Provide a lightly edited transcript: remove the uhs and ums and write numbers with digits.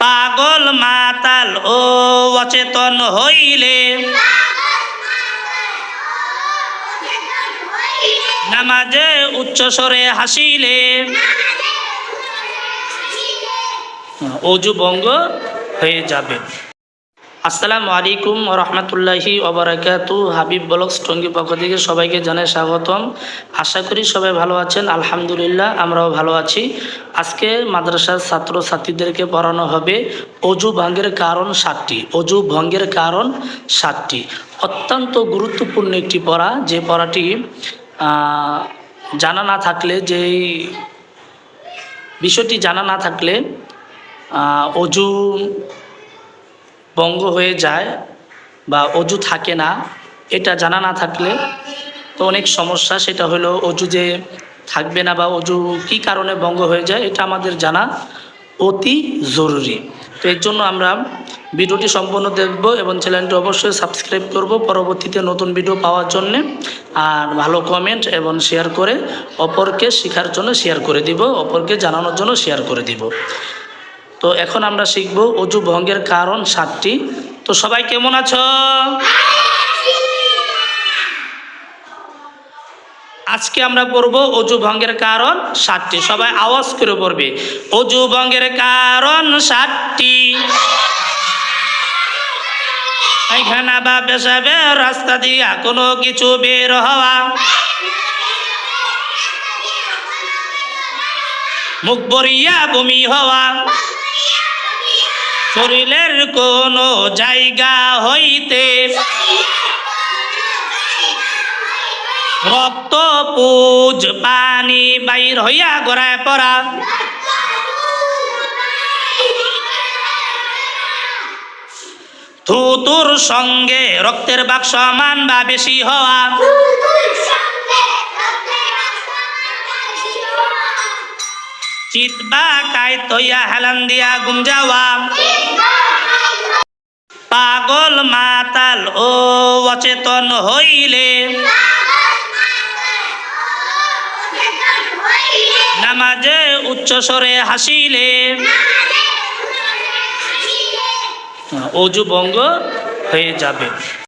পাগল মাতাল ও অচেতন হইলে, নামাজে উচ্চস্বরে হাসিলে, অজু ভঙ্গ হয়ে যাবে। আসসালামু আলাইকুম ওয়া রাহমাতুল্লাহি ওয়া বারাকাতুহু। হাবিব ব্লগস টঙ্গী পক্ষ থেকে সবাইকে জানাই স্বাগতম। আশা করি সবাই ভালো আছেন। আলহামদুলিল্লাহ আমরাও ভালো আছি। আজকে মাদ্রাসার ছাত্রছাত্রীদেরকে পড়ানো হবে অজু ভঙ্গের কারণ 7টি। অজু ভঙ্গের কারণ 7টি অত্যন্ত গুরুত্বপূর্ণ একটি পড়া, যে পড়াটি জানা না থাকলে, যেই বিষয়টি জানা না থাকলে অজু ভঙ্গ হয়ে যায় বা অজু থাকে না, এটা জানা না থাকলে তো অনেক সমস্যা। সেটা হলো অজু যে থাকবে না বা অজু কী কারণে ভঙ্গ হয়ে যায়, এটা আমাদের জানা অতি জরুরি। তো এর জন্য আমরা ভিডিওটি সম্পূর্ণ দেখব এবং চ্যানেলটি অবশ্যই সাবস্ক্রাইব করব পরবর্তীতে নতুন ভিডিও পাওয়ার জন্যে। আর ভালো কমেন্ট এবং শেয়ার করে অপরকে শেখার জন্য শেয়ার করে দিব, অপরকে জানানোর জন্য শেয়ার করে দিব। তো এখন আমরা শিখব অজু ভঙ্গের কারণ 7টি। তো সবাই কেমন আছো? আজকে আমরা পড়ব অজু ভঙ্গের কারণ 7টি। সবাই আওয়াজ করে পড়বে, অজু ভঙ্গের কারণ 7টি। পায়খানা বা পেশাবের রাস্তা দিয়া কোনো কিছু বের হওয়া, মুখ ভরিয়া বমি হওয়া, শরীরের কোনো জায়গা হইতে রক্ত পুজ পানি বাইর হইয়া গড়ায় পড়া, থুতুর সঙ্গে রক্তের ভাগ সমান বা বেশি হওয়া, চিত বা কায়ত হইয়া হেলান দিয়া ঘুম যাওয়া, পাগল মাতাল ও অচেতন হইলে, নামাজে উচ্চস্বরে হাসিলে, অজু ভঙ্গ হয়ে যাবে।